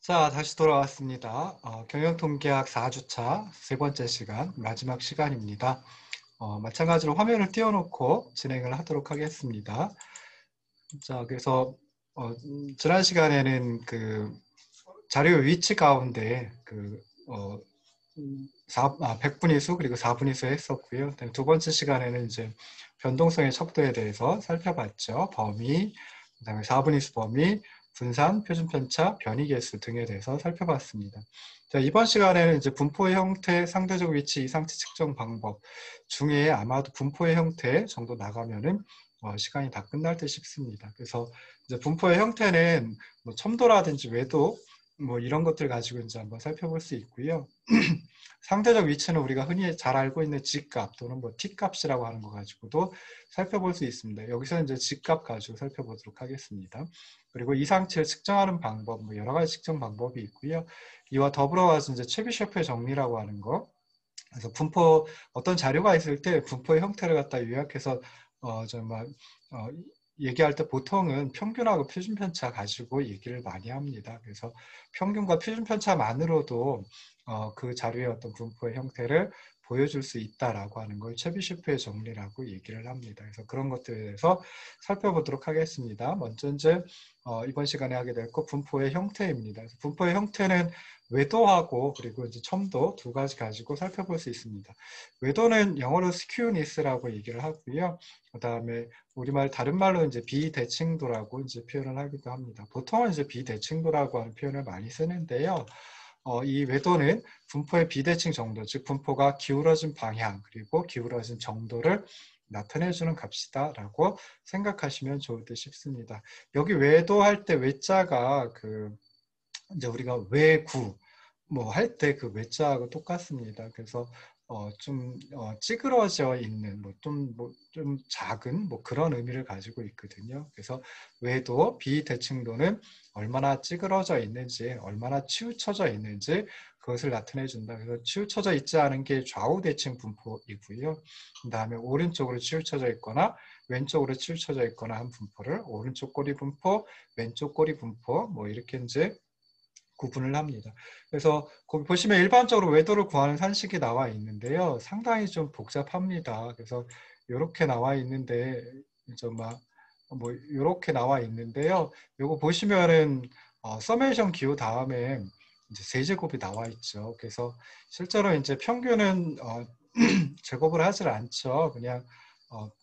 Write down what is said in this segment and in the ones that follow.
자, 다시 돌아왔습니다. 경영통계학 4주차 세 번째 시간, 마지막 시간입니다. 마찬가지로 화면을 띄워놓고 진행을 하도록 하겠습니다. 자, 그래서 지난 시간에는 그 자료 위치 가운데 그 100분위수 그리고 4분위수 했었고요. 두 번째 시간에는 이제 변동성의 척도에 대해서 살펴봤죠. 범위, 그다음에 4분위수 범위, 분산, 표준 편차, 변이 개수 등에 대해서 살펴봤습니다. 자, 이번 시간에는 이제 분포의 형태, 상대적 위치, 이상치 측정 방법 중에 아마도 분포의 형태 정도 나가면은 시간이 다 끝날 듯 싶습니다. 그래서 이제 분포의 형태는 뭐 첨도라든지 외도 뭐 이런 것들 가지고 이제 한번 살펴볼 수 있고요. 상대적 위치는 우리가 흔히 잘 알고 있는 G값 또는 뭐 T값이라고 하는 거 가지고도 살펴볼 수 있습니다. 여기서 이제 G값 가지고 살펴보도록 하겠습니다. 그리고 이상치를 측정하는 방법, 뭐 여러 가지 측정 방법이 있고요. 이와 더불어 가서 이제 체비셰프의 정리라고 하는 거. 그래서 분포 어떤 자료가 있을 때 분포의 형태를 갖다 요약해서 정말 얘기할 때 보통은 평균하고 표준 편차 가지고 얘기를 많이 합니다. 그래서 평균과 표준 편차만으로도 그 자료의 어떤 분포의 형태를 보여줄 수 있다라고 하는 걸 체비셰프의 정리라고 얘기를 합니다. 그래서 그런 것들에 대해서 살펴보도록 하겠습니다. 먼저 이제 이번 시간에 하게 될 거 분포의 형태입니다. 그래서 분포의 형태는 외도하고 그리고 이제 첨도 두 가지 가지고 살펴볼 수 있습니다. 외도는 영어로 skewness라고 얘기를 하고요. 그 다음에 우리말 다른 말로 이제 비대칭도라고 이제 표현을 하기도 합니다. 보통은 이제 비대칭도라고 하는 표현을 많이 쓰는데요. 이 외도는 분포의 비대칭 정도, 즉 분포가 기울어진 방향 그리고 기울어진 정도를 나타내주는 값이다라고 생각하시면 좋을 듯 싶습니다. 여기 외도할 때 외자가 이제 우리가 외구 뭐 할 때 그 외자하고 똑같습니다. 그래서 좀 찌그러져 있는 좀 작은 뭐 그런 의미를 가지고 있거든요. 그래서 외도 비대칭도는 얼마나 찌그러져 있는지, 얼마나 치우쳐져 있는지 그것을 나타내 준다. 그래서 치우쳐져 있지 않은 게 좌우 대칭 분포이고요. 그다음에 오른쪽으로 치우쳐져 있거나 왼쪽으로 치우쳐져 있거나 한 분포를 오른쪽 꼬리 분포, 왼쪽 꼬리 분포 뭐 이렇게 이제 구분을 합니다. 그래서 거기 보시면 일반적으로 외도를 구하는 산식이 나와 있는데요. 상당히 좀 복잡합니다. 그래서 이렇게 나와 있는데 뭐 이렇게 나와 있는데요. 요거 보시면은 서메이션 기호 다음에 이제 세제곱이 나와 있죠. 그래서 실제로 이제 평균은 제곱을 하질 않죠. 그냥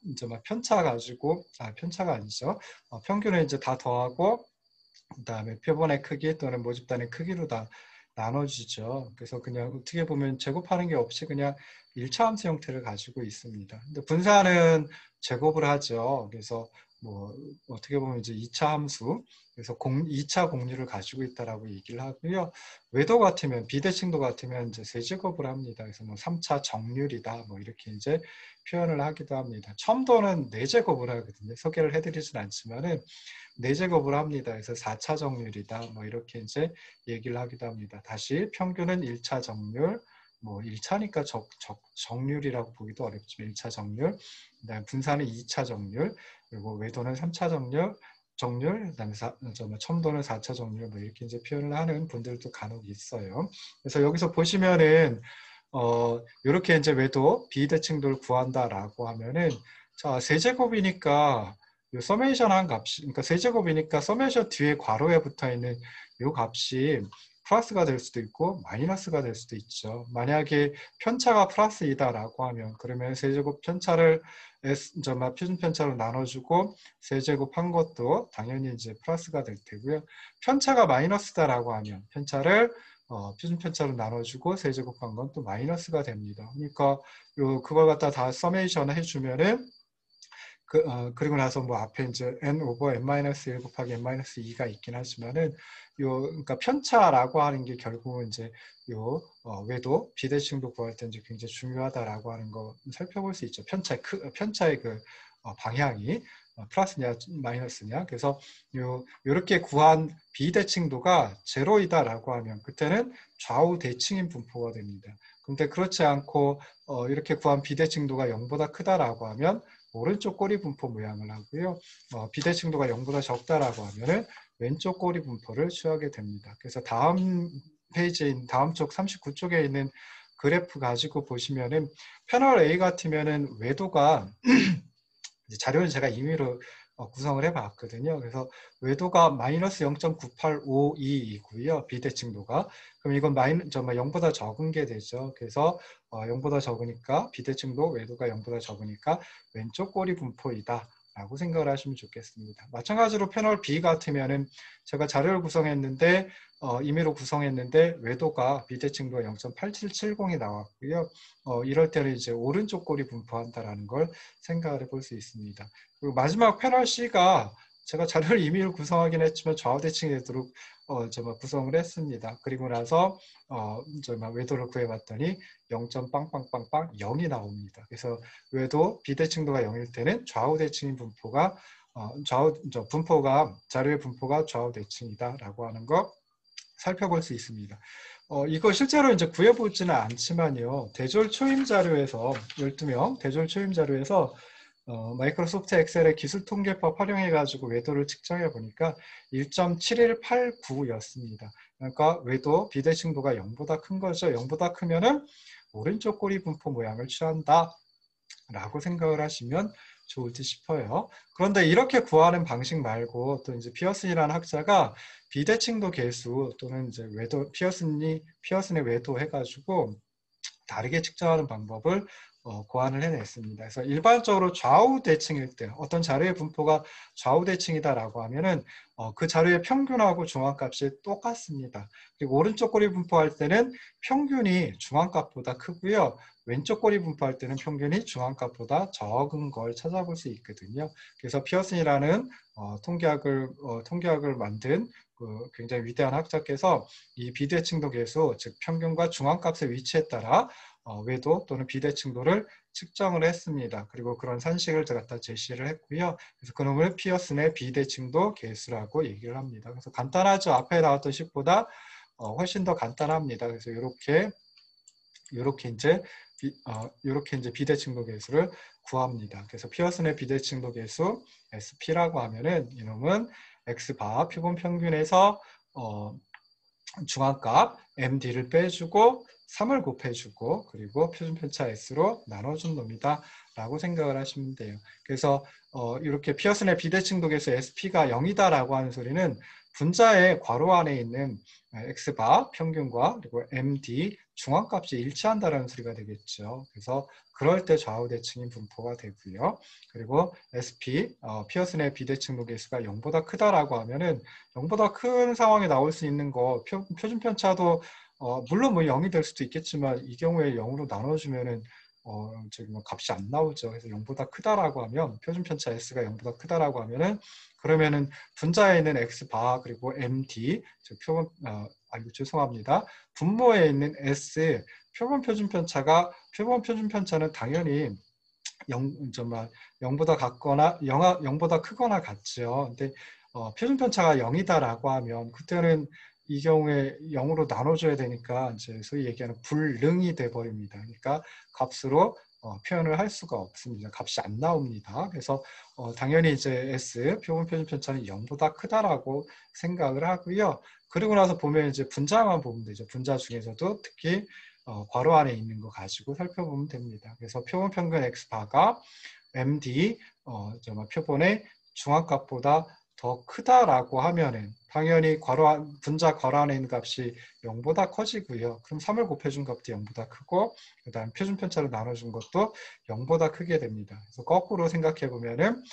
이제 막 편차 가지고 편차가 아니죠. 평균을 이제 다 더하고 그다음에 표본의 크기 또는 모집단의 크기로 다 나눠지죠. 그래서 그냥 어떻게 보면 제곱하는 게 없이 그냥 1차 함수 형태를 가지고 있습니다. 근데 분산은 제곱을 하죠. 그래서 뭐 어떻게 보면 이제 2차 함수, 그래서 2차 공률을 가지고 있다라고 얘기를 하고요. 외도 같으면 비대칭도 같으면 이제 세제곱을 합니다. 그래서 뭐 3차 정률이다 뭐 이렇게 이제 표현을 하기도 합니다. 첨도는 4제곱을 하거든요. 소개를 해드리진 않지만은 4제곱을 합니다. 그래서 4차 정률이다. 뭐 이렇게 이제 얘기를 하기도 합니다. 다시 평균은 1차 정률, 뭐 1차니까 정률이라고 보기도 어렵지만 1차 정률, 그다음에 분산은 2차 정률, 그리고 외도는 3차 정률, 그다음에 첨도는 4차 정률, 뭐 이렇게 이제 표현을 하는 분들도 간혹 있어요. 그래서 여기서 보시면은 이렇게 이제 외도 비대칭도를 구한다라고 하면은 자 세제곱이니까 이 서메이션 한 값이, 그러니까 세제곱이니까 서메이션 뒤에 괄호에 붙어 있는 이 값이 플러스가 될 수도 있고 마이너스가 될 수도 있죠. 만약에 편차가 플러스이다라고 하면 그러면 세제곱 편차를 표준 편차로 나눠주고 세제곱 한 것도 당연히 이제 플러스가 될 테고요. 편차가 마이너스다라고 하면 편차를 표준 편차로 나눠주고 세제곱한 건 또 마이너스가 됩니다. 그러니까 그걸 갖다 다 서메이션 해주면은 그리고 나서 뭐 앞에 이제 n 오버 n-1 곱하기 n-2가 있긴 하지만은 그러니까 편차라고 하는 게 결국은 이제 외도 비대칭도 구할 때 이제 굉장히 중요하다라고 하는 거 살펴볼 수 있죠. 편차의 그 방향이 플러스냐 마이너스냐. 그래서 요렇게 구한 비대칭도가 제로이다라고 하면 그때는 좌우 대칭인 분포가 됩니다. 근데 그렇지 않고 이렇게 구한 비대칭도가 0보다 크다라고 하면 오른쪽 꼬리 분포 모양을 하고요. 비대칭도가 0보다 적다라고 하면은 왼쪽 꼬리 분포를 취하게 됩니다. 그래서 다음 페이지인 다음 쪽 39쪽에 있는 그래프 가지고 보시면은 패널 A 같으면은 외도가 자료는 제가 임의로 구성을 해봤거든요. 그래서 외도가 마이너스 0.9852이고요. 비대칭도가. 그럼 이건 0보다 적은 게 되죠. 그래서 0보다 적으니까 비대칭도 외도가 0보다 적으니까 왼쪽 꼬리 분포이다. 라고 생각을 하시면 좋겠습니다. 마찬가지로 패널 B 같으면은 제가 자료를 구성했는데 임의로 구성했는데 외도가 비대칭도가 0.8770이 나왔고요. 이럴 때는 이제 오른쪽 꼬리 분포한다라는 걸 생각을 해볼 수 있습니다. 그리고 마지막 패널 C가 제가 자료를 임의로 구성하긴 했지만 좌우 대칭이 되도록 구성을 했습니다. 그리고 나서 외도를 구해봤더니 0.빵빵빵빵 0이 나옵니다. 그래서 외도 비대칭도가 0일 때는 좌우 대칭인 분포가 자료의 분포가 좌우 대칭이다라고 하는 거 살펴볼 수 있습니다. 이거 실제로 이제 구해보지는 않지만요. 대졸 초임 자료에서 12명 대졸 초임 자료에서 마이크로소프트 엑셀의 기술 통계법 활용해가지고 외도를 측정해 보니까 1.7189였습니다. 그러니까 외도 비대칭도가 0보다 큰 거죠. 0보다 크면은 오른쪽 꼬리 분포 모양을 취한다. 라고 생각을 하시면 좋을 듯 싶어요. 그런데 이렇게 구하는 방식 말고 또 이제 피어슨이라는 학자가 비대칭도 계수 또는 이제 외도 피어슨의 외도 해가지고 다르게 측정하는 방법을 고안을 해냈습니다. 그래서 일반적으로 좌우 대칭일 때 어떤 자료의 분포가 좌우 대칭이다라고 하면은 그 자료의 평균하고 중앙값이 똑같습니다. 그리고 오른쪽 꼬리 분포할 때는 평균이 중앙값보다 크고요. 왼쪽 꼬리 분포할 때는 평균이 중앙값보다 적은 걸 찾아볼 수 있거든요. 그래서 피어슨이라는 통계학을 만든 굉장히 위대한 학자께서 이 비대칭도 계수, 즉 평균과 중앙값의 위치에 따라 외도 또는 비대칭도를 측정을 했습니다. 그리고 그런 산식을 갖다 제시를 했고요. 그래서 그놈을 피어슨의 비대칭도 계수라고 얘기를 합니다. 그래서 간단하죠. 앞에 나왔던 식보다 훨씬 더 간단합니다. 그래서 이렇게 이제 비대칭도 계수를 구합니다. 그래서 피어슨의 비대칭도 계수 SP라고 하면은 이놈은 X바 표본 평균에서 중앙값 MD를 빼주고 3을 곱해주고 그리고 표준편차 S로 나눠준 놈이다 라고 생각을 하시면 돼요. 그래서 이렇게 피어슨의 비대칭도 계수 SP가 0이다 라고 하는 소리는 분자의 괄호 안에 있는 X바 평균과 그리고 MD 중앙값이 일치한다라는 소리가 되겠죠. 그래서 그럴 때 좌우 대칭인 분포가 되고요. 그리고 SP 피어슨의 비대칭도 계수가 0보다 크다라고 하면은 0보다 큰 상황에 나올 수 있는 거 표준 편차도 물론 뭐 0이 될 수도 있겠지만 이 경우에 0으로 나눠주면은 값이 안 나오죠. 그래서 0보다 크다라고 하면 표준 편차 S가 0보다 크다라고 하면은 그러면은 분자에 있는 X바 그리고 MD 즉 죄송합니다. 분모에 있는 S 표본 표준 편차는 당연히 0보다 같거나 0보다 크거나 같죠. 근데 표준 편차가 0이다라고 하면 그때는 이 경우에 0으로 나눠줘야 되니까 이제 소위 얘기하는 불능이 돼 버립니다. 그러니까 값으로 표현을 할 수가 없습니다. 값이 안 나옵니다. 그래서 당연히 이제 S 표본 표준 편차는 0보다 크다라고 생각을 하고요. 그리고 나서 보면 이제 분자만 보면 되죠. 분자 중에서도 특히 괄호 안에 있는 거 가지고 살펴보면 됩니다. 그래서 표본 평균 X바가 MD 표본의 중앙값보다 더 크다라고 하면은 당연히 분자 괄호 안에 있는 값이 0보다 커지고요. 그럼 3을 곱해준 값도 0보다 크고 그다음 표준 편차로 나눠준 것도 0보다 크게 됩니다. 그래서 거꾸로 생각해 보면은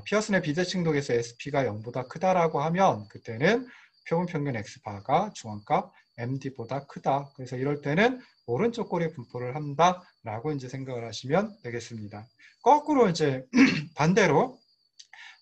피어슨의 비대칭도에서 SP가 0보다 크다라고 하면 그때는 표본 평균 X바가 중앙값 MD보다 크다. 그래서 이럴 때는 오른쪽 꼬리 분포를 한다라고 이제 생각을 하시면 되겠습니다. 거꾸로 이제 반대로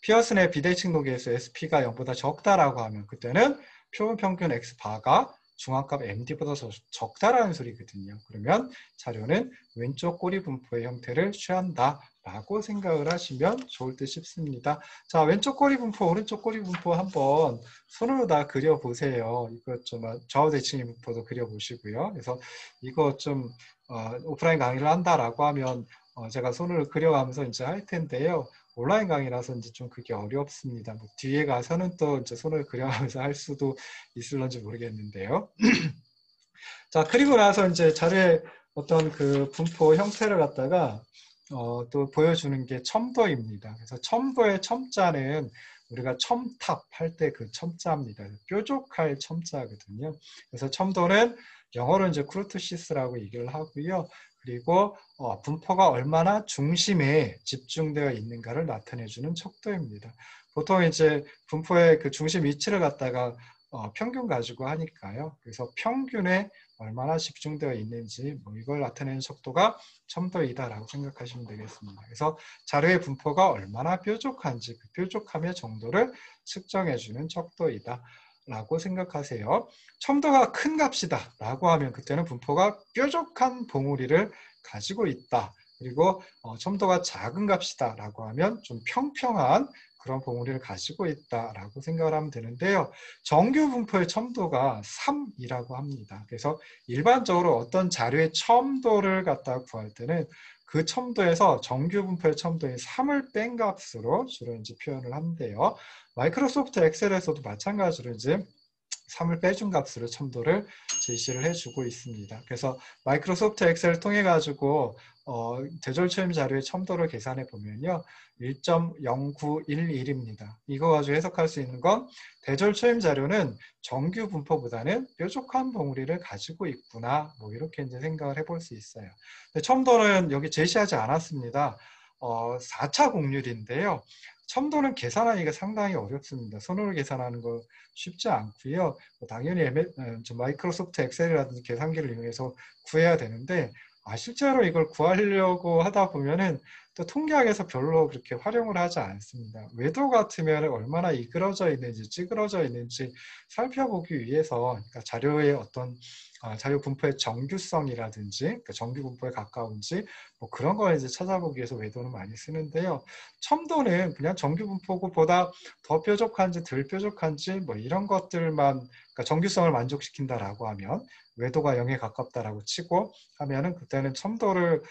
피어슨의 비대칭도 계수 SP가 0보다 적다라고 하면 그때는 표본 평균 X바가 중앙값 MD보다 적다라는 소리거든요. 그러면 자료는 왼쪽 꼬리 분포의 형태를 취한다라고 생각을 하시면 좋을 듯 싶습니다. 자, 왼쪽 꼬리 분포, 오른쪽 꼬리 분포 한번 손으로 다 그려보세요. 이거 좀 좌우 대칭의 분포도 그려보시고요. 그래서 이거 좀 오프라인 강의를 한다라고 하면 제가 손으로 그려가면서 이제 할 텐데요. 온라인 강의라서 이제 좀 그게 어렵습니다. 뭐 뒤에 가서는 또 이제 손을 그려가면서 할 수도 있을런지 모르겠는데요. 자, 그리고 나서 이제 자료의 어떤 그 분포 형태를 갖다가 또 보여주는 게 첨도입니다. 그래서 첨도의 첨자는 우리가 첨탑 할 때 그 첨자입니다. 뾰족할 첨자거든요. 그래서 첨도는 영어로 이제 쿠르투시스라고 얘기를 하고요. 그리고 분포가 얼마나 중심에 집중되어 있는가를 나타내주는 척도입니다. 보통 이제 분포의 그 중심 위치를 갖다가 평균 가지고 하니까요. 그래서 평균에 얼마나 집중되어 있는지 뭐 이걸 나타내는 척도가 첨도이다라고 생각하시면 되겠습니다. 그래서 자료의 분포가 얼마나 뾰족한지 그 뾰족함의 정도를 측정해주는 척도이다 라고 생각하세요. 첨도가 큰 값이다 라고 하면 그때는 분포가 뾰족한 봉우리를 가지고 있다. 그리고 첨도가 작은 값이다 라고 하면 좀 평평한 그런 봉우리를 가지고 있다라고 생각을 하면 되는데요. 정규 분포의 첨도가 3이라고 합니다. 그래서 일반적으로 어떤 자료의 첨도를 갖다 구할 때는 그 첨도에서 정규 분포의 첨도인 3을 뺀 값으로 주로 이제 표현을 한대요. 마이크로소프트 엑셀에서도 마찬가지로 이제 3을 빼준 값으로 첨도를 제시를 해주고 있습니다. 그래서 마이크로소프트 엑셀을 통해 가지고 대졸 초임 자료의 첨도를 계산해 보면요. 1.0911입니다. 이거 가지고 해석할 수 있는 건 대졸 초임 자료는 정규 분포보다는 뾰족한 봉우리를 가지고 있구나. 뭐 이렇게 이제 생각을 해볼 수 있어요. 근데 첨도는 여기 제시하지 않았습니다. 4차 공률인데요. 첨도는 계산하기가 상당히 어렵습니다. 손으로 계산하는 거 쉽지 않고요. 당연히 마이크로소프트 엑셀이라든지 계산기를 이용해서 구해야 되는데 실제로 이걸 구하려고 하다 보면은 또 통계학에서 별로 그렇게 활용을 하지 않습니다. 외도 같으면 얼마나 이그러져 있는지 찌그러져 있는지 살펴보기 위해서 그러니까 자료의 어떤 자료 분포의 정규성이라든지 그러니까 정규 분포에 가까운지 뭐 그런 걸 이제 찾아보기 위해서 외도는 많이 쓰는데요. 첨도는 그냥 정규 분포보다 더 뾰족한지 덜 뾰족한지 뭐 이런 것들만 그러니까 정규성을 만족시킨다라고 하면 외도가 0에 가깝다라고 치고 하면은 그때는 첨도를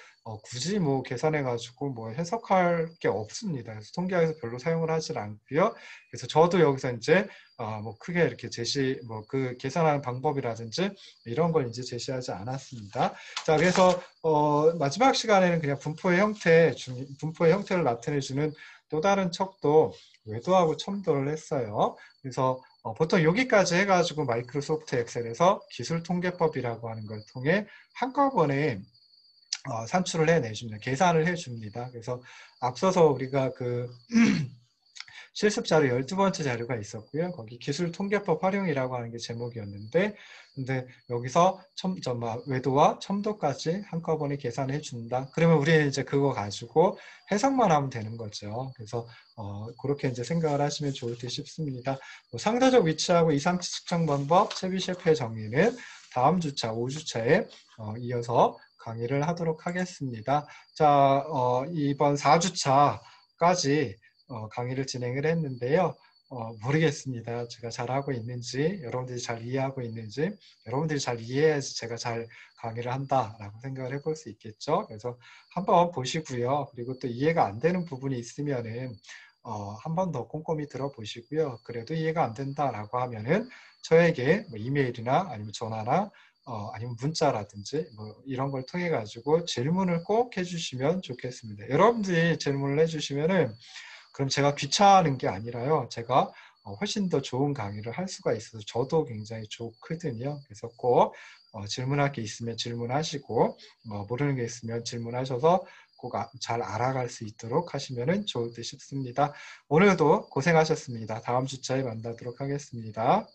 굳이 뭐 계산해 가지고 뭐 해석할 게 없습니다. 그래서 통계학에서 별로 사용을 하질 않고요. 그래서 저도 여기서 이제 뭐 크게 이렇게 뭐 그 계산하는 방법이라든지 이런 걸 이제 제시하지 않았습니다. 자, 그래서 마지막 시간에는 그냥 분포의 형태를 나타내주는 또 다른 척도 외도하고 첨도를 했어요. 그래서 보통 여기까지 해가지고 마이크로소프트 엑셀에서 기술통계법이라고 하는 걸 통해 한꺼번에 산출을 해내줍니다. 계산을 해줍니다. 그래서 앞서서 우리가 그 실습 자료 12번째 자료가 있었고요. 거기 기술통계법 활용이라고 하는 게 제목이었는데 근데 여기서 외도와 첨도까지 한꺼번에 계산해 준다. 그러면 우리는 이제 그거 가지고 해석만 하면 되는 거죠. 그래서 그렇게 이제 생각을 하시면 좋을 듯 싶습니다. 상대적 위치하고 이상치 측정 방법 체비셰프의 정의는 다음 주차 5주차에 이어서 강의를 하도록 하겠습니다. 자, 이번 4주차까지 강의를 진행을 했는데요. 모르겠습니다. 제가 잘하고 있는지, 여러분들이 잘 이해하고 있는지, 여러분들이 잘 이해해야지 제가 잘 강의를 한다라고 생각을 해볼 수 있겠죠. 그래서 한번 보시고요. 그리고 또 이해가 안 되는 부분이 있으면은 한 번 더 꼼꼼히 들어보시고요. 그래도 이해가 안 된다라고 하면은 저에게 뭐 이메일이나 아니면 전화나 아니면 문자라든지 뭐 이런 걸 통해 가지고 질문을 꼭 해주시면 좋겠습니다. 여러분들이 질문을 해주시면은 그럼 제가 귀찮은 게 아니라요. 제가 훨씬 더 좋은 강의를 할 수가 있어서 저도 굉장히 좋거든요. 그래서 꼭 질문할 게 있으면 질문하시고 모르는 게 있으면 질문하셔서 꼭 잘 알아갈 수 있도록 하시면 좋을 듯 싶습니다. 오늘도 고생하셨습니다. 다음 주차에 만나도록 하겠습니다.